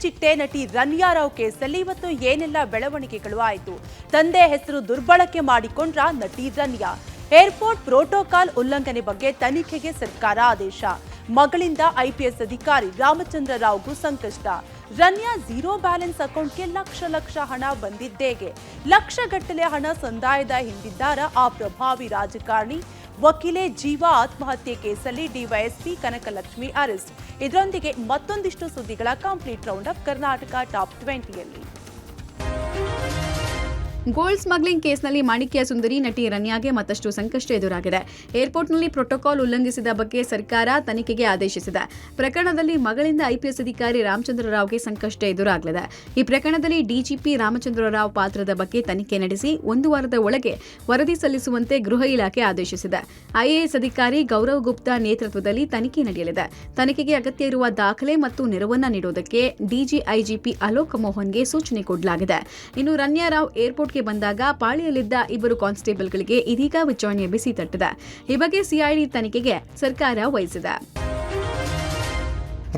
ಚಿಟ್ಟೆ ನಟಿ ರನ್ಯಾ ರಾವ್ ಕೇಸಲ್ಲಿ ಇವತ್ತು ಏನೆಲ್ಲ ಬೆಳವಣಿಗೆಗಳು ಆಯಿತು? ತಂದೆ ಹೆಸರು ದುರ್ಬಳಕೆ ಮಾಡಿಕೊಂಡ್ರ ನಟಿ ರನ್ಯಾ? ಏರ್ಪೋರ್ಟ್ ಪ್ರೋಟೋಕಾಲ್ ಉಲ್ಲಂಘನೆ ಬಗ್ಗೆ ತನಿಖೆಗೆ ಸರ್ಕಾರ ಆದೇಶ. ಮಗಳಿಂದ ಐಪಿಎಸ್ ಅಧಿಕಾರಿ ರಾಮಚಂದ್ರ ರಾವ್ಗೂ ಸಂಕಷ್ಟ. ರನ್ಯಾ ಝೀರೋ ಬ್ಯಾಲೆನ್ಸ್ ಅಕೌಂಟ್ಗೆ ಲಕ್ಷ ಹಣ ಬಂದಿದ್ದೇಗೆ? ಲಕ್ಷಗಟ್ಟಲೆ ಹಣ ಸಂದಾಯದ ಹಿಂದಿದ್ದಾರ ಆ ಪ್ರಭಾವಿ ರಾಜಕಾರಣಿ? ವಕೀಲೆ ಜೀವಾ ಆತ್ಮಹತ್ಯೆ ಕೇಸಲ್ಲಿ ಡಿವೈಎಸ್ಪಿ ಕನಕಲಕ್ಷ್ಮಿ ಅರೆಸ್ಟ್. ಇದರೊಂದಿಗೆ ಮತ್ತೊಂದಿಷ್ಟು ಸುದ್ದಿಗಳ complete round up Karnataka top 20ಯಲ್ಲಿ. ಗೋಲ್ಡ್ ಸ್ಮಗ್ಲಿಂಗ್ ಕೇಸ್ನಲ್ಲಿ ಮಾಣಿಕ್ಯ ಸುಂದರಿ ನಟಿ ರನ್ಯಾಗೆ ಮತ್ತಷ್ಟು ಸಂಕಷ್ಟ ಎದುರಾಗಿದೆ. ಏರ್ಪೋರ್ಟ್ನಲ್ಲಿ ಪ್ರೋಟೋಕಾಲ್ ಉಲ್ಲಂಘಿಸಿದ ಬಗ್ಗೆ ಸರ್ಕಾರ ತನಿಖೆಗೆ ಆದೇಶಿಸಿದೆ. ಪ್ರಕರಣದಲ್ಲಿ ಮಗಳಿಂದ ಐಪಿಎಸ್ ಅಧಿಕಾರಿ ರಾಮಚಂದ್ರ ರಾವ್ಗೆ ಸಂಕಷ್ಟ ಎದುರಾಗಲಿದೆ. ಈ ಪ್ರಕರಣದಲ್ಲಿ ಡಿಜಿಪಿ ರಾಮಚಂದ್ರ ರಾವ್ ಪಾತ್ರದ ಬಗ್ಗೆ ತನಿಖೆ ನಡೆಸಿ 1 ವಾರದ ಒಳಗೆ ವರದಿ ಸಲ್ಲಿಸುವಂತೆ ಗೃಹ ಇಲಾಖೆ ಆದೇಶಿಸಿದೆ. ಐಎಎಸ್ ಅಧಿಕಾರಿ ಗೌರವ್ ಗುಪ್ತಾ ನೇತೃತ್ವದಲ್ಲಿ ತನಿಖೆ ನಡೆಯಲಿದೆ. ತನಿಖೆಗೆ ಅಗತ್ಯ ಇರುವ ದಾಖಲೆ ಮತ್ತು ನೆರವನ್ನ ನೀಡುವುದಕ್ಕೆ ಡಿಜಿಐಜಿಪಿ ಅಲೋಕ್ ಮೋಹನ್ಗೆ ಸೂಚನೆ ಕೊಡಲಾಗಿದೆ. ಇನ್ನು ರನ್ಯಾ ರಾವ್ ಏರ್ಪೋರ್ಟ್ ಬಂದಾಗ ಪಾಳಿಯಲ್ಲಿದ್ದ 2 ಕಾನ್ಸ್ಟೇಬಲ್ಗಳಿಗೆ ಇದೀಗ ವಿಚಾರಣೆ ಬಿಸಿ ತಟ್ಟಿದೆ. ಈ ಬಗ್ಗೆ ಸಿಐಡಿ ತನಿಖೆಗೆ ಸರ್ಕಾರ ವಹಿಸಿದೆ.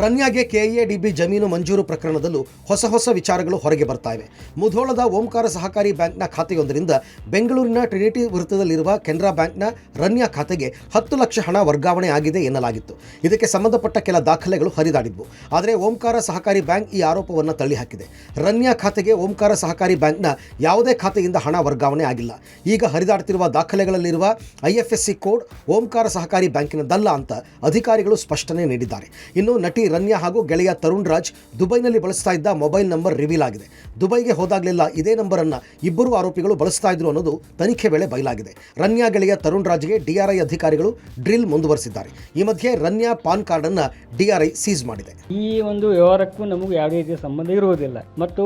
ರನ್ಯಾಗೆ ಕೆಎಡಿಬಿ ಜಮೀನು ಮಂಜೂರು ಪ್ರಕರಣದಲ್ಲೂ ಹೊಸ ವಿಚಾರಗಳು ಹೊರಗೆ ಬರ್ತಾ ಇವೆ. ಮುಧೋಳದ ಓಂಕಾರ ಸಹಕಾರಿ ಬ್ಯಾಂಕ್ನ ಖಾತೆಯೊಂದರಿಂದ ಬೆಂಗಳೂರಿನ ಟ್ರಿನಿಟಿ ವೃತ್ತದಲ್ಲಿರುವ ಕೆನರಾ ಬ್ಯಾಂಕ್ನ ರನ್ಯಾ ಖಾತೆಗೆ 10 ಲಕ್ಷ ಹಣ ವರ್ಗಾವಣೆ ಆಗಿದೆ ಎನ್ನಲಾಗಿತ್ತು. ಇದಕ್ಕೆ ಸಂಬಂಧಪಟ್ಟ ಕೆಲ ದಾಖಲೆಗಳು ಹರಿದಾಡಿದ್ವು. ಆದರೆ ಓಂಕಾರ ಸಹಕಾರಿ ಬ್ಯಾಂಕ್ ಈ ಆರೋಪವನ್ನು ತಳ್ಳಿಹಾಕಿದೆ. ರನ್ಯಾ ಖಾತೆಗೆ ಓಂಕಾರ ಸಹಕಾರಿ ಬ್ಯಾಂಕ್ನ ಯಾವುದೇ ಖಾತೆಯಿಂದ ಹಣ ವರ್ಗಾವಣೆ ಆಗಿಲ್ಲ. ಈಗ ಹರಿದಾಡ್ತಿರುವ ದಾಖಲೆಗಳಲ್ಲಿರುವ ಐಎಫ್ಎಸ್ಸಿ ಕೋಡ್ ಓಂಕಾರ ಸಹಕಾರಿ ಬ್ಯಾಂಕಿನದಲ್ಲ ಅಂತ ಅಧಿಕಾರಿಗಳು ಸ್ಪಷ್ಟನೆ ನೀಡಿದ್ದಾರೆ. ಇನ್ನು ನಟಿ ರನ್ಯಾ ಹಾಗೂ ಗೆಳೆಯ ತರುಣ್ ರಾಜ್ ದುಬೈನಲ್ಲಿ ಬಳಸ್ತಾ ಇದ್ದ ಮೊಬೈಲ್ ನಂಬರ್ ರಿವೀಲ್ ಆಗಿದೆ. ದುಬೈಗೆ ಹೋದಾಗಲೆಲ್ಲ ಇದೇ ನಂಬರ್ ಅನ್ನು ಇಬ್ಬರು ಆರೋಪಿಗಳು ಬಳಸ್ತಾ ಇದ್ರು ಅನ್ನೋದು ತನಿಖೆ ವೇಳೆ ಬಯಲಾಗಿದೆ. ರನ್ಯಾ ಗೆಳೆಯ ತರುಣ್ ರಾಜ್ಗೆ ಡಿಆರ್ಐ ಅಧಿಕಾರಿಗಳು ಡ್ರಿಲ್ ಮುಂದುವರೆಸಿದ್ದಾರೆ. ಈ ಮಧ್ಯೆ ರನ್ಯಾ ಪಾನ್ ಕಾರ್ಡ್ ಅನ್ನು ಡಿಆರ್ಐ ಸೀಸ್ ಮಾಡಿದೆ. ಈ ಒಂದು ವ್ಯವಹಾರಕ್ಕೂ ನಮಗೆ ಯಾವುದೇ ರೀತಿಯ ಸಂಬಂಧ ಇರುವುದಿಲ್ಲ ಮತ್ತು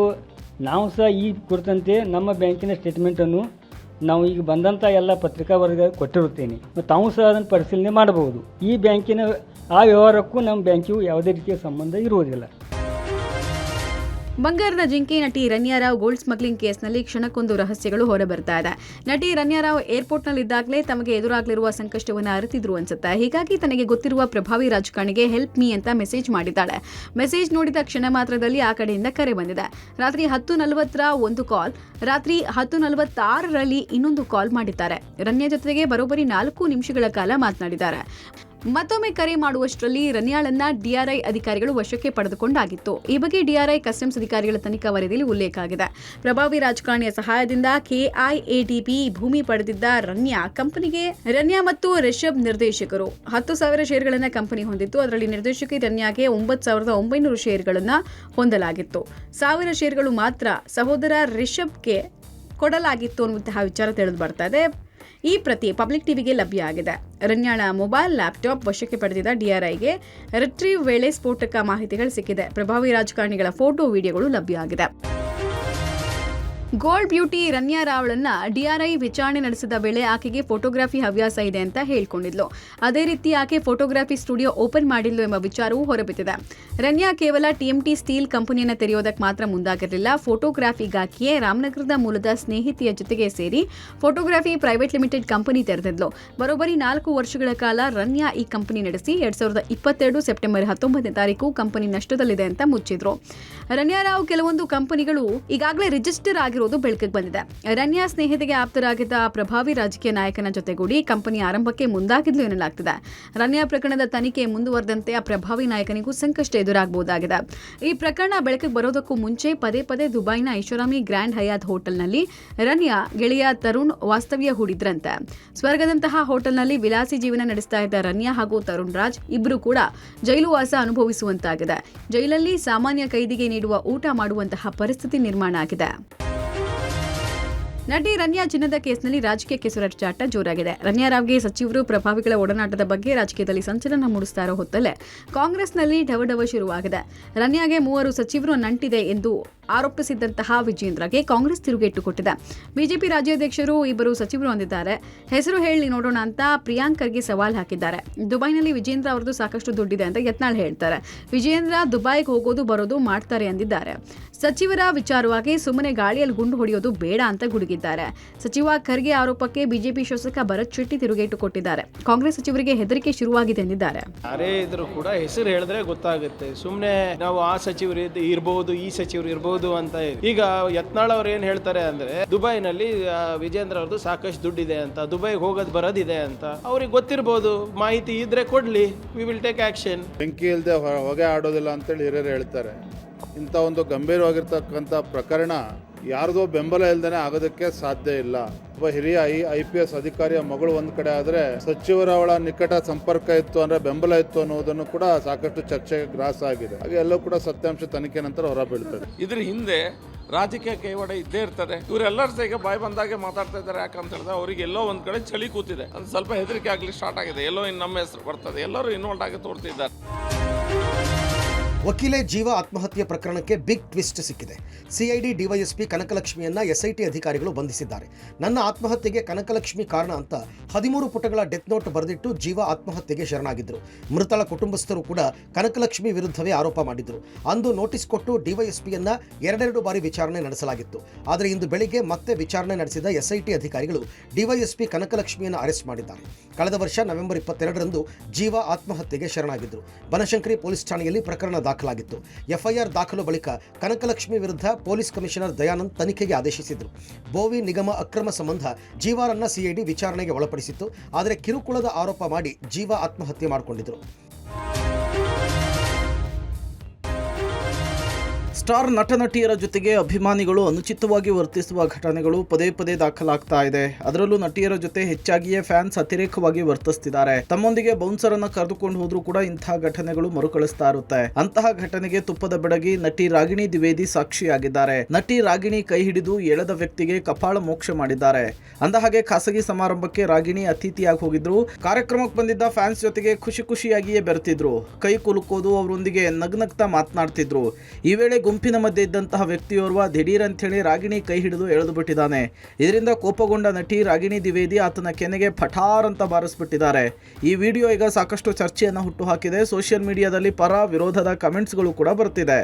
ನಾವು ಸಹ ಈ ಕುರಿತಂತೆ ನಮ್ಮ ಬ್ಯಾಂಕಿನ ಸ್ಟೇಟ್ಮೆಂಟನ್ನು ನಾವು ಈಗ ಬಂದಂಥ ಎಲ್ಲ ಪತ್ರಿಕಾ ವರದಿ ಕೊಟ್ಟಿರುತ್ತೇನೆ. ತಾವು ಸಹ ಅದನ್ನು ಪರಿಶೀಲನೆ ಮಾಡಬಹುದು. ಈ ಬ್ಯಾಂಕಿನ ಆ ವ್ಯವಹಾರಕ್ಕೂ ನಮ್ಮ ಬ್ಯಾಂಕಿಗೂ ಯಾವುದೇ ರೀತಿಯ ಸಂಬಂಧ ಇರುವುದಿಲ್ಲ. ಬಂಗಾರದ ಜಿಂಕೆ ನಟಿ ರನ್ಯಾ ರಾವ್ ಗೋಲ್ಡ್ ಸ್ಮಗ್ಲಿಂಗ್ ಕೇಸ್ನಲ್ಲಿ ಕ್ಷಣಕ್ಕೊಂದು ರಹಸ್ಯಗಳು ಹೊರಬರ್ತಾ ಇದೆ. ನಟಿ ರನ್ಯಾ ರಾವ್ ಏರ್ಪೋರ್ಟ್ನಲ್ಲಿದ್ದಾಗಲೇ ತಮಗೆ ಎದುರಾಗಲಿರುವ ಸಂಕಷ್ಟವನ್ನು ಅರಿತಿದ್ರು ಅನ್ಸುತ್ತೆ. ಹೀಗಾಗಿ ತನಗೆ ಗೊತ್ತಿರುವ ಪ್ರಭಾವಿ ರಾಜಕಾರಣಿಗೆ ಹೆಲ್ಪ್ ಮೀ ಅಂತ ಮೆಸೇಜ್ ಮಾಡಿದ್ದಾಳೆ. ಮೆಸೇಜ್ ನೋಡಿದ ಕ್ಷಣ ಮಾತ್ರದಲ್ಲಿ ಆ ಕಡೆಯಿಂದ ಕರೆ ಬಂದಿದೆ. ರಾತ್ರಿ 10:40 ಒಂದು ಕಾಲ್, ರಾತ್ರಿ 10:46ರಲ್ಲಿ ಇನ್ನೊಂದು ಕಾಲ್ ಮಾಡಿದ್ದಾರೆ. ರನ್ಯಾ ಜೊತೆಗೆ ಬರೋಬ್ಬರಿ 4 ನಿಮಿಷಗಳ ಕಾಲ ಮಾತನಾಡಿದ್ದಾರೆ. ಮತ್ತೊಮ್ಮೆ ಕರೆ ಮಾಡುವಷ್ಟರಲ್ಲಿ ರನ್ಯಾಳನ್ನ ಡಿಆರ್ಐ ಅಧಿಕಾರಿಗಳು ವಶಕ್ಕೆ ಪಡೆದುಕೊಂಡಾಗಿತ್ತು. ಈ ಬಗ್ಗೆ ಡಿಆರ್ಐ ಕಸ್ಟಮ್ಸ್ ಅಧಿಕಾರಿಗಳ ತನಿಖಾ ವರದಿಯಲ್ಲಿ ಉಲ್ಲೇಖ ಆಗಿದೆ. ಪ್ರಭಾವಿ ರಾಜಕಾರಣಿಯ ಸಹಾಯದಿಂದ ಕೆಐಎಡಿಬಿ ಭೂಮಿ ಪಡೆದಿದ್ದ ರನ್ಯಾ ಕಂಪನಿಗೆ ರನ್ಯಾ ಮತ್ತು ರಿಷಬ್ ನಿರ್ದೇಶಕರು 10,000 ಶೇರ್ಗಳನ್ನು ಕಂಪನಿ ಹೊಂದಿತ್ತು. ಅದರಲ್ಲಿ ನಿರ್ದೇಶಕಿ ರನ್ಯಾಗೆ 9,900 ಶೇರ್ಗಳನ್ನು ಹೊಂದಲಾಗಿತ್ತು. 1,000 ಶೇರ್ಗಳು ಮಾತ್ರ ಸಹೋದರ ರಿಷಬ್ಗೆ ಕೊಡಲಾಗಿತ್ತು ಅನ್ನುವಂತಹ ವಿಚಾರ ತಿಳಿದು ಬರ್ತಾ ಇದೆ. ಈ ಪ್ರತಿ ಪಬ್ಲಿಕ್ ಟಿವಿಗೆ ಲಭ್ಯ ಆಗಿದೆ. ರನ್ಯಾಳ ಮೊಬೈಲ್, ಲ್ಯಾಪ್ಟಾಪ್ ವಶಕ್ಕೆ ಪಡೆದಿದ್ದ ಡಿಆರ್ಐಗೆ ರಿಟ್ರೀವ್ ವೇಳೆ ಸ್ಫೋಟಕ ಮಾಹಿತಿಗಳು ಸಿಕ್ಕಿದೆ. ಪ್ರಭಾವಿ ರಾಜಕಾರಣಿಗಳ ಫೋಟೋ, ವಿಡಿಯೋಗಳು ಲಭ್ಯ ಆಗಿದೆ. ಗೋಲ್ಡ್ ಬ್ಯೂಟಿ ರನ್ಯಾ ರಾವ್ಳನ್ನ ಡಿಆರ್ಐ ವಿಚಾರಣೆ ನಡೆಸಿದ ವೇಳೆ ಆಕೆಗೆ ಫೋಟೋಗ್ರಫಿ ಹವ್ಯಾಸ ಇದೆ ಅಂತ ಹೇಳ್ಕೊಂಡಿದ್ಲು. ಅದೇ ರೀತಿ ಆಕೆ ಫೋಟೋಗ್ರಫಿ ಸ್ಟುಡಿಯೋ ಓಪನ್ ಮಾಡಿದ್ಲು ಎಂಬ ವಿಚಾರವೂ ಹೊರಬಿದ್ದಿದೆ. ರನ್ಯಾ ಕೇವಲ ಟಿಎಂಟಿ ಸ್ಟೀಲ್ ಕಂಪನಿಯನ್ನು ತೆರೆಯೋದಕ್ಕೆ ಮಾತ್ರ ಮುಂದಾಗಿರಲಿಲ್ಲ. ಫೋಟೋಗ್ರಫಿಗಾಗಿಯೇ ರಾಮನಗರದ ಮೂಲದ ಸ್ನೇಹಿತೆಯ ಜೊತೆಗೆ ಸೇರಿ ಫೋಟೋಗ್ರಫಿ ಪ್ರೈವೇಟ್ ಲಿಮಿಟೆಡ್ ಕಂಪನಿ ತೆರೆದಿದ್ಲು. ಬರೋಬ್ಬರಿ 4 ವರ್ಷಗಳ ಕಾಲ ರನ್ಯಾ ಈ ಕಂಪನಿ ನಡೆಸಿ 2022 ಸೆಪ್ಟೆಂಬರ್ 19 ಕಂಪನಿ ನಷ್ಟದಲ್ಲಿದೆ ಅಂತ ಮುಚ್ಚಿದ್ರು. ರನ್ಯಾ ರಾವ್ ಕೆಲವೊಂದು ಕಂಪನಿಗಳು ಈಗಾಗಲೇ ರಿಜಿಸ್ಟರ್ ಆಗಿರೋದು ಬೆಳಕಿಗೆ ಬಂದಿದೆ. ರನ್ಯಾ ಸ್ನೇಹಿತೆಗೆ ಆಪ್ತರಾಗಿದ್ದ ಪ್ರಭಾವಿ ರಾಜಕೀಯ ನಾಯಕನ ಜೊತೆಗೂಡಿ ಕಂಪನಿ ಆರಂಭಕ್ಕೆ ಮುಂದಾಗಿದ್ಲು ಎನ್ನಲಾಗ್ತಿದೆ. ರನ್ಯಾ ಪ್ರಕರಣದ ತನಿಖೆ ಮುಂದುವರೆದಂತೆ ಆ ಪ್ರಭಾವಿ ನಾಯಕನಿಗೂ ಸಂಕಷ್ಟ ಎದುರಾಗಬಹುದಾಗಿದೆ. ಈ ಪ್ರಕರಣ ಬೆಳಕಿಗೆ ಬರೋದಕ್ಕೂ ಮುಂಚೆ ಪದೇ ದುಬೈನ ಐಷಾರಾಮಿ ಗ್ರ್ಯಾಂಡ್ ಹಯಾತ್ ಹೋಟೆಲ್ನಲ್ಲಿ ರನ್ಯಾ ಗೆಳೆಯ ತರುಣ್ ವಾಸ್ತವ್ಯ ಹೂಡಿದ್ರಂತೆ. ಸ್ವರ್ಗದಂತಹ ಹೋಟೆಲ್ನಲ್ಲಿ ವಿಲಾಸಿ ಜೀವನ ನಡೆಸ್ತಾ ಇದ್ದ ರನ್ಯಾ ಹಾಗೂ ತರುಣ್ ರಾಜ್ ಇಬ್ಬರು ಕೂಡ ಜೈಲು ವಾಸ ಅನುಭವಿಸುವಂತಾಗಿದೆ. ಜೈಲಲ್ಲಿ ಸಾಮಾನ್ಯ ಕೈದಿಗೆ ನೀಡುವ ಊಟ ಮಾಡುವಂತಹ ಪರಿಸ್ಥಿತಿ ನಿರ್ಮಾಣ ಆಗಿದೆ. ನಟಿ ರನ್ಯಾ ಚಿನ್ನದ ಕೇಸ್ನಲ್ಲಿ ರಾಜಕೀಯ ಕೆಸರಾಟ ಜೋರಾಗಿದೆ. ರನ್ಯಾ ರಾವ್ಗೆ ಸಚಿವರು, ಪ್ರಭಾವಿಗಳ ಒಡನಾಟದ ಬಗ್ಗೆ ರಾಜಕೀಯದಲ್ಲಿ ಸಂಚಲನ ಮೂಡಿಸ್ತಾ ಇರೋ ಹೊತ್ತಲ್ಲೇ ಕಾಂಗ್ರೆಸ್ನಲ್ಲಿ ಢವಢವ ಶುರುವಾಗಿದೆ. ರನ್ಯಾಗೆ 3 ಸಚಿವರು ನಂಟಿದೆ ಎಂದು ಆರೋಪಿಸಿದ್ದಂತಹ ವಿಜೇಂದ್ರಗೆ ಕಾಂಗ್ರೆಸ್ ತಿರುಗೇಟು ಕೊಟ್ಟಿದೆ. ಬಿಜೆಪಿ ರಾಜ್ಯಾಧ್ಯಕ್ಷರು ಇಬ್ಬರು ಸಚಿವರು ಹೊಂದಿದ್ದಾರೆ. ಹೆಸರು ಹೇಳಿ ನೋಡೋಣ ಅಂತ ಪ್ರಿಯಾಂಕ್ ಖರ್ಗೆ ಸವಾಲ್ ಹಾಕಿದ್ದಾರೆ. ದುಬೈನಲ್ಲಿ ವಿಜೇಂದ್ರ ಅವರದು ಸಾಕಷ್ಟು ದುಡ್ಡಿದೆ ಅಂತ ಯತ್ನಾಳ್ ಹೇಳ್ತಾರೆ. ವಿಜೇಂದ್ರ ದುಬೈಗೆ ಹೋಗೋದು ಬರೋದು ಮಾಡ್ತಾರೆ ಅಂದಿದ್ದಾರೆ. ಸಚಿವರ ವಿಚಾರವಾಗಿ ಸುಮ್ಮನೆ ಗಾಳಿಯಲ್ಲಿ ಗುಂಡು ಹೊಡೆಯೋದು ಬೇಡ ಅಂತ ಗುಡುಗಿದ್ದಾರೆ. ಸಚಿವ ಖರ್ಗೆ ಆರೋಪಕ್ಕೆ ಬಿಜೆಪಿ ಶಾಸಕ ಭರತ್ ಶೆಟ್ಟಿ ತಿರುಗೇಟು ಕೊಟ್ಟಿದ್ದಾರೆ. ಕಾಂಗ್ರೆಸ್ ಸಚಿವರಿಗೆ ಹೆದರಿಕೆ ಶುರುವಾಗಿದೆ ಎಂದಿದ್ದಾರೆ. ಯಾರೇ ಇದ್ರೂ ಕೂಡ ಹೆಸರು ಹೇಳಿದ್ರೆ ಗೊತ್ತಾಗುತ್ತೆ. ಸುಮ್ಮನೆ ನಾವು ಆ ಸಚಿವರು ಇರ್ಬೋದು, ಈ ಸಚಿವರು ಇರ್ಬೋದು ಅಂತ. ಈಗ ಯತ್ನಾಳ್ ಅವ್ರು ಏನ್ ಹೇಳ್ತಾರೆ ಅಂದ್ರೆ ದುಬೈನಲ್ಲಿ ವಿಜೇಂದ್ರ ಅವ್ರದ್ದು ಸಾಕಷ್ಟು ದುಡ್ಡಿದೆ ಅಂತ, ದುಬೈಗೆ ಹೋಗೋದು ಬರೋದಿದೆ ಅಂತ ಅವ್ರಿಗೆ ಗೊತ್ತಿರ್ಬೋದು. ಮಾಹಿತಿ ಇದ್ರೆ ಕೊಡ್ಲಿ, ವಿ ವಿಲ್ ಟೇಕ್ ಆಕ್ಷನ್. ಬೆಂಕಿ ಇಲ್ಲದೆ ಹೊಗೆ ಆಡೋದಿಲ್ಲ ಅಂತೇಳಿ ಹಿರಿಯರು ಹೇಳ್ತಾರೆ. ಇಂಥ ಒಂದು ಗಂಭೀರವಾಗಿರ್ತಕ್ಕಂಥ ಪ್ರಕರಣ ಯಾರ್ದೋ ಬೆಂಬಲ ಇಲ್ಲದೇ ಆಗೋದಕ್ಕೆ ಸಾಧ್ಯ ಇಲ್ಲ. ಒಬ್ಬ ಹಿರಿಯ IPS ಅಧಿಕಾರಿಯ ಮಗಳು ಒಂದು ಕಡೆ ಆದರೆ ಸಚಿವರ ಅವಳ ನಿಕಟ ಸಂಪರ್ಕ ಇತ್ತು ಅಂದ್ರೆ ಬೆಂಬಲ ಇತ್ತು ಅನ್ನೋದನ್ನು ಕೂಡ ಸಾಕಷ್ಟು ಚರ್ಚೆಗೆ ಗ್ರಾಸ ಆಗಿದೆ. ಹಾಗೆ ಎಲ್ಲೂ ಕೂಡ ಸತ್ಯಾಂಶ ತನಿಖೆ ನಂತರ ಹೊರ ಬೀಳ್ತದೆ. ಇದ್ರ ಹಿಂದೆ ರಾಜಕೀಯ ಕೈವಾಡ ಇದ್ದೇ ಇರ್ತದೆ. ಇವರೆಲ್ಲರೂ ಸಹ ಬಾಯಿ ಬಂದಾಗೆ ಮಾತಾಡ್ತಾ ಇದ್ದಾರೆ. ಯಾಕಂತ ಹೇಳಿದ್ರೆ ಅವರಿಗೆ ಎಲ್ಲೋ ಒಂದ್ ಕಡೆ ಚಳಿ ಕೂತಿದೆ, ಅದು ಸ್ವಲ್ಪ ಹೆದರಿಕೆ ಆಗ್ಲಿ ಸ್ಟಾರ್ಟ್ ಆಗಿದೆ. ಎಲ್ಲೋ ಇನ್ನು ನಮ್ಮ ಹೆಸರು ಬರ್ತದೆ, ಎಲ್ಲರೂ ಇನ್ವಾಲ್ವ್ ಆಗಿ ತೋರ್ತಿದ್ದಾರೆ. ವಕೀಲೆ ಜೀವ ಆತ್ಮಹತ್ಯೆ ಪ್ರಕರಣಕ್ಕೆ ಬಿಗ್ ಟ್ವಿಸ್ಟ್ ಸಿಕ್ಕಿದೆ. ಸಿಐಡಿ ಡಿವೈಎಸ್ಪಿ ಕನಕಲಕ್ಷ್ಮಿಯನ್ನ SIT ಅಧಿಕಾರಿಗಳು ಬಂಧಿಸಿದ್ದಾರೆ. ನನ್ನ ಆತ್ಮಹತ್ಯೆಗೆ ಕನಕಲಕ್ಷ್ಮಿ ಕಾರಣ ಅಂತ 13 ಪುಟಗಳ ಡೆತ್ ನೋಟ್ ಬರೆದಿಟ್ಟು ಜೀವ ಆತ್ಮಹತ್ಯೆಗೆ ಶರಣಾಗಿದ್ದರು. ಮೃತಳ ಕುಟುಂಬಸ್ಥರು ಕೂಡ ಕನಕಲಕ್ಷ್ಮಿ ವಿರುದ್ಧವೇ ಆರೋಪ ಮಾಡಿದ್ರು. ಅಂದು ನೋಟಿಸ್ ಕೊಟ್ಟು ಡಿವೈಎಸ್ಪಿಯನ್ನ 2 ಬಾರಿ ವಿಚಾರಣೆ ನಡೆಸಲಾಗಿತ್ತು. ಆದರೆ ಇಂದು ಬೆಳಿಗ್ಗೆ ಮತ್ತೆ ವಿಚಾರಣೆ ನಡೆಸಿದ SIT ಅಧಿಕಾರಿಗಳು ಡಿವೈಎಸ್ಪಿ ಕನಕಲಕ್ಷ್ಮಿಯನ್ನು ಅರೆಸ್ಟ್ ಮಾಡಿದ್ದಾರೆ. ಕಳೆದ ವರ್ಷ ನವೆಂಬರ್ 22ರಂದು ಜೀವ ಆತ್ಮಹತ್ಯೆಗೆ ಶರಣಾಗಿದ್ದರು. ಬನಶಂಕರಿ ಪೊಲೀಸ್ ಠಾಣೆಯಲ್ಲಿ ಪ್ರಕರಣ ದಾಖಲಾಗಿತ್ತು. FIR ದಾಖಲು ಬಳಿಕ ಕನಕಲಕ್ಷ್ಮಿ ವಿರುದ್ಧ ಪೊಲೀಸ್ ಕಮಿಷನರ್ ದಯಾನಂದ್ ತನಿಖೆಗೆ ಆದೇಶಿಸಿದರು. ಬೋವಿ ನಿಗಮ ಅಕ್ರಮ ಸಂಬಂಧ ಜೀವಾರನ್ನ CID ವಿಚಾರಣೆಗೆ ಒಳಪಡಿಸಿತ್ತು. ಆದರೆ ಕಿರುಕುಳದ ಆರೋಪ ಮಾಡಿ ಜೀವ ಆತ್ಮಹತ್ಯೆ ಮಾಡಿಕೊಂಡಿದ್ದರು. ಸ್ಟಾರ್ ನಟ ನಟಿಯರ ಜೊತೆಗೆ ಅಭಿಮಾನಿಗಳು ಅನುಚಿತವಾಗಿ ವರ್ತಿಸುವ ಘಟನೆಗಳು ಪದೇ ಪದೇ ದಾಖಲಾಗ್ತಾ ಇದೆ. ಅದರಲ್ಲೂ ನಟಿಯರ ಜೊತೆ ಹೆಚ್ಚಾಗಿಯೇ ಫ್ಯಾನ್ಸ್ ಅತಿರೇಕವಾಗಿ ವರ್ತಿಸ್ತಿದ್ದಾರೆ. ತಮ್ಮೊಂದಿಗೆ ಬೌನ್ಸರ್ ಅನ್ನ ಕರೆದುಕೊಂಡು ಹೋದ್ರೂ ಕೂಡ ಇಂತಹ ಘಟನೆಗಳು ಮರುಕಳಿಸ್ತಾ ಇರುತ್ತೆ. ಅಂತಹ ಘಟನೆಗೆ ತುಪ್ಪದ ಬೆಡಗಿ ನಟಿ ರಾಗಿಣಿ ದ್ವಿವೇದಿ ಸಾಕ್ಷಿಯಾಗಿದ್ದಾರೆ. ನಟಿ ರಾಗಿಣಿ ಕೈ ಹಿಡಿದು ಎಳೆದ ವ್ಯಕ್ತಿಗೆ ಕಪಾಳ ಮೋಕ್ಷ ಮಾಡಿದ್ದಾರೆ. ಅಂದಹಾಗೆ ಖಾಸಗಿ ಸಮಾರಂಭಕ್ಕೆ ರಾಗಿಣಿ ಅತಿಥಿಯಾಗಿ ಹೋಗಿದ್ರು. ಕಾರ್ಯಕ್ರಮಕ್ಕೆ ಬಂದಿದ್ದ ಫ್ಯಾನ್ಸ್ ಜೊತೆಗೆ ಖುಷಿಯಾಗಿಯೇ ಬೆರೆತಿದ್ರು. ಕೈ ಕುಲುಕೋದು, ಅವರೊಂದಿಗೆ ನಗ್ನಗ್ತಾ ಮಾತನಾಡ್ತಿದ್ರು. ಈ ವೇಳೆ ಗುಂಪಿನ ಮಧ್ಯೆ ಇದ್ದಂತಹ ವ್ಯಕ್ತಿಯೋರ್ವ ದಿಢೀರ್ ಅಂತ ಹೇಳಿ ರಾಗಿಣಿ ಕೈ ಹಿಡಿದು ಎಳೆದು ಬಿಟ್ಟಿದ್ದಾನೆ. ಇದರಿಂದ ಕೋಪಗೊಂಡ ನಟಿ ರಾಗಿಣಿ ದ್ವಿವೇದಿ ಆತನ ಕೆನೆಗೆ ಪಠಾರ್ ಅಂತ ಬಾರಿಸ್ಬಿಟ್ಟಿದ್ದಾರೆ. ಈ ವಿಡಿಯೋ ಈಗ ಸಾಕಷ್ಟು ಚರ್ಚೆಯನ್ನು ಹುಟ್ಟುಹಾಕಿದೆ. ಸೋಷಿಯಲ್ ಮೀಡಿಯಾದಲ್ಲಿ ಪರ ವಿರೋಧದ ಕಮೆಂಟ್ಸ್ಗಳು ಕೂಡ ಬರ್ತಿದೆ.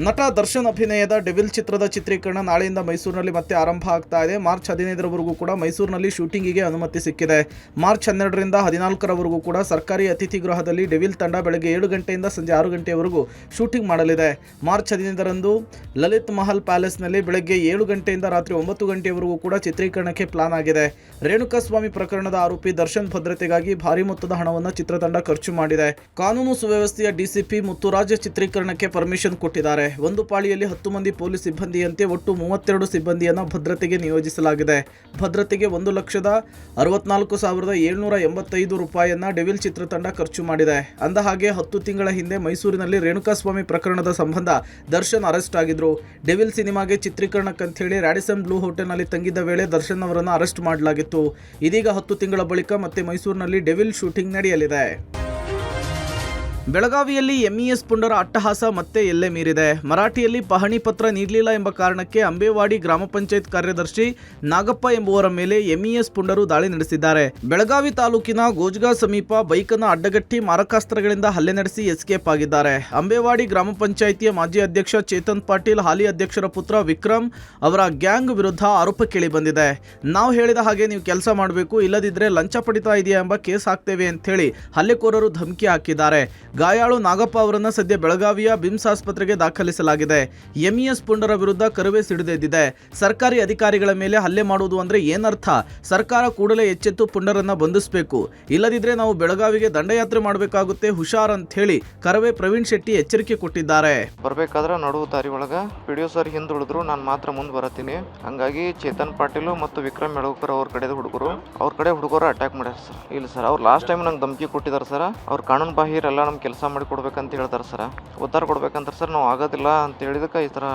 ನಟ ದರ್ಶನ್ ಅಭಿನಯದ ಡೆವಿಲ್ ಚಿತ್ರದ ಚಿತ್ರೀಕರಣ ನಾಳೆಯಿಂದ ಮೈಸೂರಿನಲ್ಲಿ ಮತ್ತೆ ಆರಂಭ ಆಗ್ತಾ ಇದೆ. ಮಾರ್ಚ್ 15ರವರೆಗೂ ಕೂಡ ಮೈಸೂರಿನಲ್ಲಿ ಶೂಟಿಂಗಿಗೆ ಅನುಮತಿ ಸಿಕ್ಕಿದೆ. ಮಾರ್ಚ್ 12ರಿಂದ 14ರವರೆಗೂ ಕೂಡ ಸರ್ಕಾರಿ ಅತಿಥಿ ಗೃಹದಲ್ಲಿ ಡೆವಿಲ್ ತಂಡ ಬೆಳಗ್ಗೆ 7 ಗಂಟೆಯಿಂದ ಸಂಜೆ 6 ಗಂಟೆಯವರೆಗೂ ಶೂಟಿಂಗ್ ಮಾಡಲಿದೆ. ಮಾರ್ಚ್ 15ರಂದು ಲಲಿತ್ ಮಹಲ್ ಪ್ಯಾಲೇಸ್ನಲ್ಲಿ ಬೆಳಗ್ಗೆ 7 ಗಂಟೆಯಿಂದ ರಾತ್ರಿ 9 ಗಂಟೆಯವರೆಗೂ ಕೂಡ ಚಿತ್ರೀಕರಣಕ್ಕೆ ಪ್ಲಾನ್ ಆಗಿದೆ. ರೇಣುಕಾಸ್ವಾಮಿ ಪ್ರಕರಣದ ಆರೋಪಿ ದರ್ಶನ್ ಭದ್ರತೆಗಾಗಿ ಭಾರಿ ಮೊತ್ತದ ಹಣವನ್ನು ಚಿತ್ರತಂಡ ಖರ್ಚು ಮಾಡಿದೆ. ಕಾನೂನು ಸುವ್ಯವಸ್ಥೆಯ DCP ಮುತ್ತುರಾಜ್ ಚಿತ್ರೀಕರಣಕ್ಕೆ ಪರ್ಮಿಷನ್ ಕೊಟ್ಟಿದ್ದಾರೆ. ಒಂದು ಪಾಳಿಯಲ್ಲಿ 10 ಮಂದಿ ಪೊಲೀಸ್ ಸಿಬ್ಬಂದಿಯಂತೆ ಒಟ್ಟು 32 ಸಿಬ್ಬಂದಿಯನ್ನು ಭದ್ರತೆಗೆ ನಿಯೋಜಿಸಲಾಗಿದೆ. ಭದ್ರತೆಗೆ 1,64,785 ರೂಪಾಯಿಯನ್ನ ಡೆವಿಲ್ ಚಿತ್ರತಂಡ ಖರ್ಚು ಮಾಡಿದೆ. ಅಂದಹಾಗೆ 10 ತಿಂಗಳ ಹಿಂದೆ ಮೈಸೂರಿನಲ್ಲಿ ರೇಣುಕಾಸ್ವಾಮಿ ಪ್ರಕರಣದ ಸಂಬಂಧ ದರ್ಶನ್ ಅರೆಸ್ಟ್ ಆಗಿದ್ರು. ಡೆವಿಲ್ ಸಿನಿಮಾಗೆ ಚಿತ್ರೀಕರಣಕ್ಕಂತ ಹೇಳಿ ರ್ಯಾಡಿಸನ್ ಬ್ಲೂ ಹೋಟೆಲ್ನಲ್ಲಿ ತಂಗಿದ್ದ ವೇಳೆ ದರ್ಶನ್ ಅವರನ್ನು ಅರೆಸ್ಟ್ ಮಾಡಲಾಗಿತ್ತು. ಇದೀಗ 10 ತಿಂಗಳ ಬಳಿಕ ಮತ್ತೆ ಮೈಸೂರಿನಲ್ಲಿ ಡೆವಿಲ್ ಶೂಟಿಂಗ್ ನಡೆಯಲಿದೆ. ಬೆಳಗಾವಿಯಲ್ಲಿ MES ಪುಂಡರ ಅಟ್ಟಹಾಸ ಮತ್ತೆ ಎಲ್ಲೆ ಮೀರಿದೆ. ಮರಾಠಿಯಲ್ಲಿ ಪಹಣಿ ಪತ್ರ ನೀಡಲಿಲ್ಲ ಎಂಬ ಕಾರಣಕ್ಕೆ ಅಂಬೇವಾಡಿ ಗ್ರಾಮ ಪಂಚಾಯತ್ ಕಾರ್ಯದರ್ಶಿ ನಾಗಪ್ಪ ಎಂಬುವರ ಮೇಲೆ MES ಪುಂಡರು ದಾಳಿ ನಡೆಸಿದ್ದಾರೆ. ಬೆಳಗಾವಿ ತಾಲೂಕಿನ ಗೋಜ್ಗಾ ಸಮೀಪ ಬೈಕನ್ನು ಅಡ್ಡಗಟ್ಟಿ ಮಾರಕಾಸ್ತ್ರಗಳಿಂದ ಹಲ್ಲೆ ನಡೆಸಿ ಎಸ್ಕೇಪ್ ಆಗಿದ್ದಾರೆ. ಅಂಬೇವಾಡಿ ಗ್ರಾಮ ಪಂಚಾಯಿತಿಯ ಮಾಜಿ ಅಧ್ಯಕ್ಷ ಚೇತನ್ ಪಾಟೀಲ್ ಹಾಲಿ ಅಧ್ಯಕ್ಷರ ಪುತ್ರ ವಿಕ್ರಮ್ ಅವರ ಗ್ಯಾಂಗ್ ವಿರುದ್ಧ ಆರೋಪ ಕೇಳಿ ಬಂದಿದೆ. ನಾವು ಹೇಳಿದ ಹಾಗೆ ನೀವು ಕೆಲಸ ಮಾಡಬೇಕು, ಇಲ್ಲದಿದ್ದರೆ ಲಂಚ ಪಡಿತಾ ಇದೆಯಾ ಎಂಬ ಕೇಸ್ ಹಾಕ್ತೇವೆ ಅಂತ ಹೇಳಿ ಹಲ್ಲೆಕೋರರು ಧಮಕಿ ಹಾಕಿದ್ದಾರೆ. ಗಾಯಾಳು ನಾಗಪ್ಪ ಅವರನ್ನು ಸದ್ಯ ಬೆಳಗಾವಿಯ ಬಿಮ್ಸ್ ಆಸ್ಪತ್ರೆಗೆ ದಾಖಲಿಸಲಾಗಿದೆ. MES ಪುಂಡರ ವಿರುದ್ಧ ಕರುವೆ ಸಿಡಿದೆದ್ದಿದೆ. ಸರ್ಕಾರಿ ಅಧಿಕಾರಿಗಳ ಮೇಲೆ ಹಲ್ಲೆ ಮಾಡುವುದು ಅಂದ್ರೆ ಏನರ್ಥ? ಸರ್ಕಾರ ಕೂಡಲೇ ಎಚ್ಚೆತ್ತು ಪುಂಡರನ್ನ ಬಂಧಿಸಬೇಕು, ಇಲ್ಲದಿದ್ರೆ ನಾವು ಬೆಳಗಾವಿಗೆ ದಂಡಯಾತ್ರೆ ಮಾಡಬೇಕಾಗುತ್ತೆ, ಹುಷಾರ್ ಅಂತ ಹೇಳಿ ಕರವೇ ಪ್ರವೀಣ್ ಶೆಟ್ಟಿ ಎಚ್ಚರಿಕೆ ಕೊಟ್ಟಿದ್ದಾರೆ. ಬರ್ಬೇಕಾದ್ರೆ ನಡುವು ದಾರಿ ಒಳಗ PDO ಸರ್ ಹಿಂದೆ ಉಳಿದ್ರು, ನಾನು ಮಾತ್ರ ಮುಂದೆ ಬರತ್ತೀನಿ. ಹಂಗಾಗಿ ಚೇತನ್ ಪಾಟೀಲ್ ಮತ್ತು ವಿಕ್ರಮ್ ಮೆಳಗುಕರ್ ಅವ್ರ ಕಡೆ ಹುಡುಗರು ಅಟ್ಯಾಕ್ ಮಾಡ್ಯಾರ ಸರ್. ಇಲ್ಲ ಸರ್, ಅವ್ರು ಲಾಸ್ಟ್ ಟೈಮ್ ನಂಗೆ ಧಮಕಿ ಕೊಟ್ಟಿದ್ದಾರೆ ಸರ್. ಅವ್ರು ಕಾನೂನು ಬಾಹಿರ ಎಲ್ಲ ನಮ್ಮ ಕೆಲಸ ಮಾಡಿ ಕೊಡ್ಬೇಕಂತ ಹೇಳ್ತಾರೆ ಸರ್. ಉದ್ಧಾರ ಕೊಡ್ಬೇಕಂತಾರೆ ಸರ್. ನಾವು ಆಗೋದಿಲ್ಲ ಅಂತ ಹೇಳಿದಕ್ಕೆ ಈ ಥರ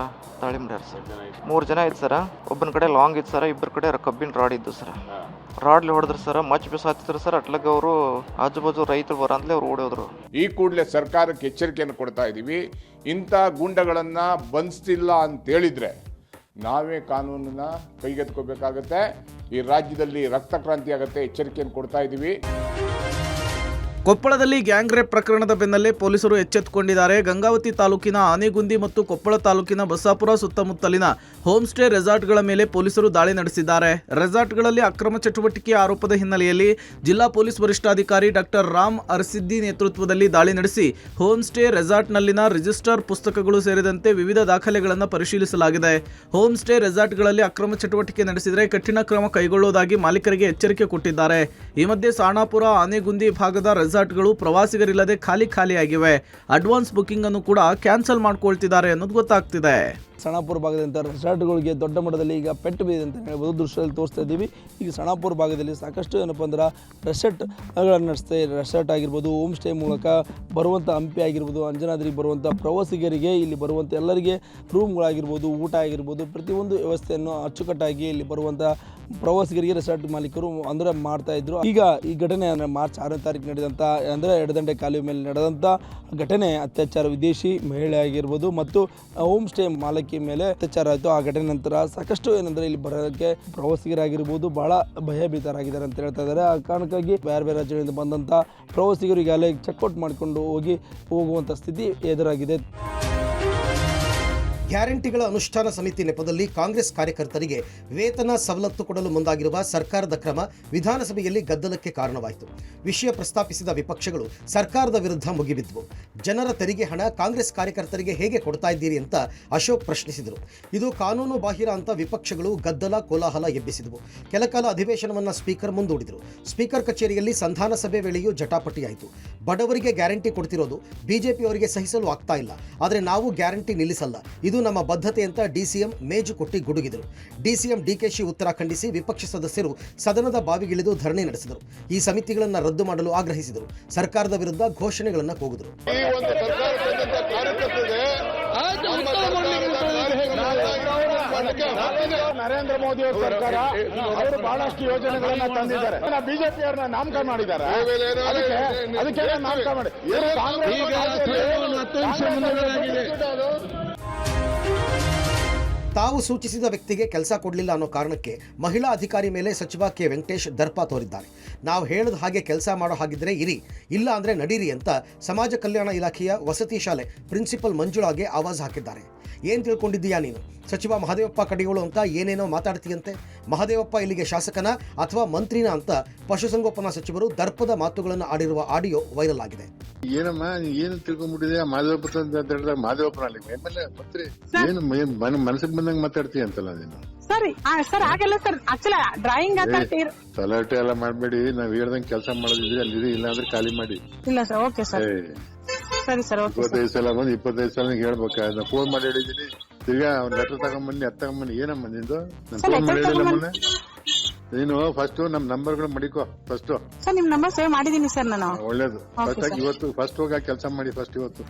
ದಾಳಿ ಮಾಡ್ಯಾರ ಸರ್. 3 ಜನ ಇತ್ತು ಸರ್. ಒಬ್ಬನ ಕಡೆ ಲಾಂಗ್ ಇತ್ತು ಸರ್, ಇಬ್ಬರ ಕಡೆ ಕಬ್ಬಿನ ರಾಡ್ ಇದ್ದು ಸರ್. ರಾಡ್ಲಿ ಹೊಡೆದ್ರು ಸರ್, ಮಚ್ ಬಿಸಾತಿದ್ರು ಸರ್. ಅಟ್ಲಾಗ ಅವರು ಆಜು ಬಾಜು ರೈತರು ಬರಂತಲೇ ಅವ್ರು ಓಡಿ ಹೋದ್ರು. ಈ ಕೂಡಲೇ ಸರ್ಕಾರಕ್ಕೆ ಎಚ್ಚರಿಕೆಯನ್ನು ಕೊಡ್ತಾ ಇದ್ದೀವಿ. ಇಂಥ ಗೂಂಡಗಳನ್ನು ಬಂಧಿಸ್ತಿಲ್ಲ ಅಂತೇಳಿದರೆ ನಾವೇ ಕಾನೂನನ್ನ ಕೈಗೆತ್ಕೋಬೇಕಾಗತ್ತೆ. ಈ ರಾಜ್ಯದಲ್ಲಿ ರಕ್ತ ಕ್ರಾಂತಿ ಆಗುತ್ತೆ. ಎಚ್ಚರಿಕೆಯನ್ನು ಕೊಡ್ತಾ ಇದ್ದೀವಿ. ಕೊಪ್ಪಳದಲ್ಲಿ ಗ್ಯಾಂಗ್ ರೇಪ್ ಪ್ರಕರಣದ ಬೆನ್ನಲ್ಲೇ ಪೊಲೀಸರು ಎಚ್ಚೆತ್ತುಕೊಂಡಿದ್ದಾರೆ. ಗಂಗಾವತಿ ತಾಲೂಕಿನ ಆನೆಗುಂದಿ ಮತ್ತು ಕೊಪ್ಪಳ ತಾಲೂಕಿನ ಬಸಾಪುರ ಸುತ್ತಮುತ್ತಲಿನ ಹೋಮ್ ಸ್ಟೇ ರೆಸಾರ್ಟ್ಗಳ ಮೇಲೆ ಪೊಲೀಸರು ದಾಳಿ ನಡೆಸಿದ್ದಾರೆ. ರೆಸಾರ್ಟ್ಗಳಲ್ಲಿ ಅಕ್ರಮ ಚಟುವಟಿಕೆ ಆರೋಪದ ಹಿನ್ನೆಲೆಯಲ್ಲಿ ಜಿಲ್ಲಾ ಪೊಲೀಸ್ ವರಿಷ್ಠಾಧಿಕಾರಿ ಡಾಕ್ಟರ್ ರಾಮ್ ಅರ್ಸಿದ್ದಿ ನೇತೃತ್ವದಲ್ಲಿ ದಾಳಿ ನಡೆಸಿ ಹೋಮ್ ಸ್ಟೇ ರೆಸಾರ್ಟ್ನಲ್ಲಿನ ರಿಜಿಸ್ಟರ್ ಪುಸ್ತಕಗಳು ಸೇರಿದಂತೆ ವಿವಿಧ ದಾಖಲೆಗಳನ್ನು ಪರಿಶೀಲಿಸಲಾಗಿದೆ. ಹೋಮ್ ಸ್ಟೇ ರೆಸಾರ್ಟ್ಗಳಲ್ಲಿ ಅಕ್ರಮ ಚಟುವಟಿಕೆ ನಡೆಸಿದರೆ ಕಠಿಣ ಕ್ರಮ ಕೈಗೊಳ್ಳುವುದಾಗಿ ಮಾಲೀಕರಿಗೆ ಎಚ್ಚರಿಕೆ ಕೊಟ್ಟಿದ್ದಾರೆ. ಈ ಮಧ್ಯೆ ಸಾಣಾಪುರ ಆನೆಗುಂದಿ ಭಾಗದ ರೆಸಾರ್ಟ್ಗಳು ಪ್ರವಾಸಿಗರಿಲ್ಲದೆ ಖಾಲಿಯಾಗಿವೆ. ಅಡ್ವಾನ್ಸ್ ಬುಕಿಂಗ್ ಅನ್ನು ಕೂಡ ಕ್ಯಾನ್ಸಲ್ ಮಾಡ್ಕೊಳ್ತಿದ್ದಾರೆ ಅನ್ನೋದು ಗೊತ್ತಾಗ್ತಿದೆ. ಸಣಾಪುರ ಭಾಗದಂಥ ರೆಸಾರ್ಟ್ಗಳಿಗೆ ದೊಡ್ಡ ಮಟ್ಟದಲ್ಲಿ ಈಗ ಪೆಟ್ಟು ಬಿದ್ದಿದೆ ಅಂತ ಹೇಳ್ಬೋದು. ದೃಶ್ಯದಲ್ಲಿ ತೋರಿಸ್ತಾ ಇದ್ದೀವಿ. ಈಗ ಸಣಾಪುರ ಭಾಗದಲ್ಲಿ ಸಾಕಷ್ಟು ಏನಪ್ಪ ಅಂದ್ರೆ ರೆಸಾರ್ಟ್ಗಳನ್ನು ನಡೆಸ್ತಾ ರೆಸಾರ್ಟ್ ಆಗಿರ್ಬೋದು, ಹೋಮ್ ಸ್ಟೇ ಮೂಲಕ ಬರುವಂಥ ಹಂಪಿ ಆಗಿರ್ಬೋದು, ಅಂಜನಾದ್ರಿಗೆ ಬರುವಂಥ ಪ್ರವಾಸಿಗರಿಗೆ ಇಲ್ಲಿ ಬರುವಂಥ ಎಲ್ಲರಿಗೆ ರೂಮ್ಗಳಾಗಿರ್ಬೋದು, ಊಟ ಆಗಿರ್ಬೋದು, ಪ್ರತಿಯೊಂದು ವ್ಯವಸ್ಥೆಯನ್ನು ಅಚ್ಚುಕಟ್ಟಾಗಿ ಇಲ್ಲಿ ಬರುವಂಥ ಪ್ರವಾಸಿಗರಿಗೆ ರೆಸಾರ್ಟ್ ಮಾಲೀಕರು ಅಂದರೆ ಮಾಡ್ತಾಯಿದ್ರು. ಈಗ ಈ ಘಟನೆ ಅಂದರೆ ಮಾರ್ಚ್ 6ನೇ ತಾರೀಕು ನಡೆದಂಥ ಅಂದರೆ ಎಡದಂಡೆ ಕಾಲುವೆ ಮೇಲೆ ನಡೆದಂಥ ಘಟನೆ ಅತ್ಯಾಚಾರ, ವಿದೇಶಿ ಮಹಿಳೆ ಆಗಿರ್ಬೋದು ಮತ್ತು ಹೋಮ್ ಸ್ಟೇ ಮಾಲಕಿ ಮೇಲೆ ಅತ್ಯಾಚಾರ ಆಯಿತು. ಆ ಘಟನೆ ನಂತರ ಸಾಕಷ್ಟು ಏನಂದರೆ ಇಲ್ಲಿ ಬರೋದಕ್ಕೆ ಪ್ರವಾಸಿಗರಾಗಿರ್ಬೋದು ಭಾಳ ಭಯಭೀತರಾಗಿದ್ದಾರೆ ಅಂತ ಹೇಳ್ತಾ ಇದ್ದಾರೆ. ಆ ಕಾರಣಕ್ಕಾಗಿ ಬೇರೆ ಬೇರೆ ರಾಜ್ಯಗಳಿಂದ ಬಂದಂಥ ಪ್ರವಾಸಿಗರು ಈಗಾಗಲೇ ಚೆಕ್ಔಟ್ ಮಾಡಿಕೊಂಡು ಹೋಗುವಂಥ ಸ್ಥಿತಿ ಎದುರಾಗಿದೆ. ಗ್ಯಾರಂಟಿಗಳ ಅನುಷ್ಠಾನ ಸಮಿತಿ ನೆಪದಲ್ಲಿ ಕಾಂಗ್ರೆಸ್ ಕಾರ್ಯಕರ್ತರಿಗೆ ವೇತನ ಸವಲತ್ತು ಕೊಡಲು ಮುಂದಾಗಿರುವ ಸರ್ಕಾರದ ಕ್ರಮ ವಿಧಾನಸಭೆಯಲ್ಲಿ ಗದ್ದಲಕ್ಕೆ ಕಾರಣವಾಯಿತು. ವಿಷಯ ಪ್ರಸ್ತಾಪಿಸಿದ ವಿಪಕ್ಷಗಳು ಸರ್ಕಾರದ ವಿರುದ್ಧ ಮುಗಿಬಿದ್ದವು. ಜನರ ತೆರಿಗೆ ಹಣ ಕಾಂಗ್ರೆಸ್ ಕಾರ್ಯಕರ್ತರಿಗೆ ಹೇಗೆ ಕೊಡ್ತಾ ಇದ್ದೀರಿ ಅಂತ ಅಶೋಕ್ ಪ್ರಶ್ನಿಸಿದರು. ಇದು ಕಾನೂನು ಬಾಹಿರ ಅಂತ ವಿಪಕ್ಷಗಳು ಗದ್ದಲ ಕೋಲಾಹಲ ಎಬ್ಬಿಸಿದವು. ಕೆಲಕಾಲ ಅಧಿವೇಶನವನ್ನು ಸ್ಪೀಕರ್ ಮುಂದೂಡಿದರು. ಸ್ಪೀಕರ್ ಕಚೇರಿಯಲ್ಲಿ ಸಂಧಾನ ಸಭೆ ವೇಳೆಯೂ ಜಟಾಪಟಿಯಾಯಿತು. ಬಡವರಿಗೆ ಗ್ಯಾರಂಟಿ ಕೊಡ್ತಿರೋದು ಬಿಜೆಪಿಯವರಿಗೆ ಸಹಿಸಲು ಆಗ್ತಾ ಇಲ್ಲ, ಆದರೆ ನಾವು ಗ್ಯಾರಂಟಿ ನಿಲ್ಲಿಸಲ್ಲ, ಇದು ನಮ್ಮ ಬದ್ಧತೆ ಅಂತ ಡಿಸಿಎಂ ಮೇಜು ಕೊಟ್ಟಿ ಗುಡುಗಿದರು. ಡಿಸಿಎಂ ಡಿಕೆಶಿ ಉತ್ತರ ಖಂಡಿಸಿ ವಿಪಕ್ಷ ಸದಸ್ಯರು ಸದನದ ಬಾವಿಗಿಳಿದು ಧರಣಿ ನಡೆಸಿದರು. ಈ ಸಮಿತಿಗಳನ್ನು ರದ್ದು ಮಾಡಲು ಆಗ್ರಹಿಸಿದರು. ಸರ್ಕಾರದ ವಿರುದ್ಧ ಘೋಷಣೆಗಳನ್ನು ಕೂಗಿದರು. ನರೇಂದ್ರ ಮೋದಿ ಅವರ ಸರ್ಕಾರ ಅವರು ಬಹಳಷ್ಟು ಯೋಜನೆಗಳನ್ನ ತಂದಿದ್ದಾರೆ. ಬಿಜೆಪಿಯವರನ್ನ ನಾಮಕ ಮಾಡಿದ್ದಾರೆ. ಅದಕ್ಕೆ ನಾಮಕ ಮಾಡಿ ತಾವು ಸೂಚಿಸಿದ ವ್ಯಕ್ತಿಗೆ ಕೆಲಸ ಕೊಡಲಿಲ್ಲ ಅನ್ನೋ ಕಾರಣಕ್ಕೆ ಮಹಿಳಾ ಅಧಿಕಾರಿ ಮೇಲೆ ಸಚಿವ ಕೆ ವೆಂಕಟೇಶ್ ದರ್ಪ ತೋರಿದ್ದಾರೆ. ನಾವು ಹೇಳಿದ ಹಾಗೆ ಕೆಲಸ ಮಾಡೋ ಹಾಗಿದ್ರೆ ಇರಿ, ಇಲ್ಲ ಅಂದರೆ ನಡೀರಿ ಅಂತ ಸಮಾಜ ಕಲ್ಯಾಣ ಇಲಾಖೆಯ ವಸತಿ ಶಾಲೆ ಪ್ರಿನ್ಸಿಪಲ್ ಮಂಜುಳಾಗೆ ಆವಾಜ್ ಹಾಕಿದ್ದಾರೆ. ಏನು ತಿಳ್ಕೊಂಡಿದ್ದೀಯಾ ನೀನು? ಸಚಿವ ಮಹದೇವಪ್ಪ ಕಡಿಗಳು ಅಂತ ಏನೇನೋ ಮಾತಾಡ್ತೀಯಂತೆ. ಮಹದೇವಪ್ಪ ಇಲ್ಲಿಗೆ ಶಾಸಕನ ಅಥವಾ ಮಂತ್ರಿನ ಅಂತ ಪಶುಸಂಗೋಪನಾ ಸಚಿವರು ದರ್ಪದ ಮಾತುಗಳನ್ನು ಆಡಿರುವ ಆಡಿಯೋ ವೈರಲ್ ಆಗಿದೆ. ಏನಮ್ಮ ಏನು ತಿಳ್ಕೊಂಡ್ಬಿಟ್ಟಿದೆ? ಮಾದೇವಪ್ಪ ಅಂತ ಹೇಳಿದ್ರೆ ಮಾದೇವಪ್ಪನ ಮಂತ್ರಿ ಏನು ಮನಸ್ಸಿಗೆ ಬಂದಂಗೆ ಮಾತಾಡ್ತೀಯ ಅಂತಲ್ಲ ನೀನು? ಸರ್ ಆಗಲ್ಲ ಸರ್, ಆಕ್ಚುಲಿ ಡ್ರಾಯಿಂಗ್ ತಲಾಟೆ ಎಲ್ಲ ಮಾಡ್ಬೇಡಿ. ನಾವ್ ಹೇಳ್ದಂಗೆ ಕೆಲಸ ಮಾಡೋದಿದ್ರೆ ಅಲ್ಲಿ ಇಲ್ಲ ಅಂದ್ರೆ ಖಾಲಿ ಮಾಡಿ. ಇಲ್ಲ ಸರ್, ಓಕೆ ಸರ್, ಸರಿ ಸರ್. 25 ಸಲ ಬಂದು 25 ಸಲ ಹೇಳ್ಬೇಕ. ನಾ ಫೋನ್ ಮಾಡಿ ಹೇಳಿದೀನಿ. ತಿರ್ಗಾ ಅವ್ನ ಲೆಟರ್ ತಗೊಂಬನ್ನಿ, ಅದ್ ತಗೊಂಬನ್ನಿ. ಏನಮ್ಮ ನಿಂದು? ನಾನು ಫೋನ್ ಮಾಡಿ ಹೇಳಿಲ್ಲ ಮೊನ್ನೆ. ನೀನು ಫಸ್ಟ್ ನಮ್ ನಂಬರ್ಗಳು ಮಡಿಕೋ. ಫಸ್ಟ್ ಸರ್ ನಿಮ್ ನಂಬರ್ ಸೇವ್ ಮಾಡಿದೀನಿ ಸರ್ ನಾನು. ಒಳ್ಳೇದು. ಫಸ್ಟ್ ಹೋಗಿ ಕೆಲಸ ಮಾಡಿ ಫಸ್ಟ್ ಇವತ್ತು.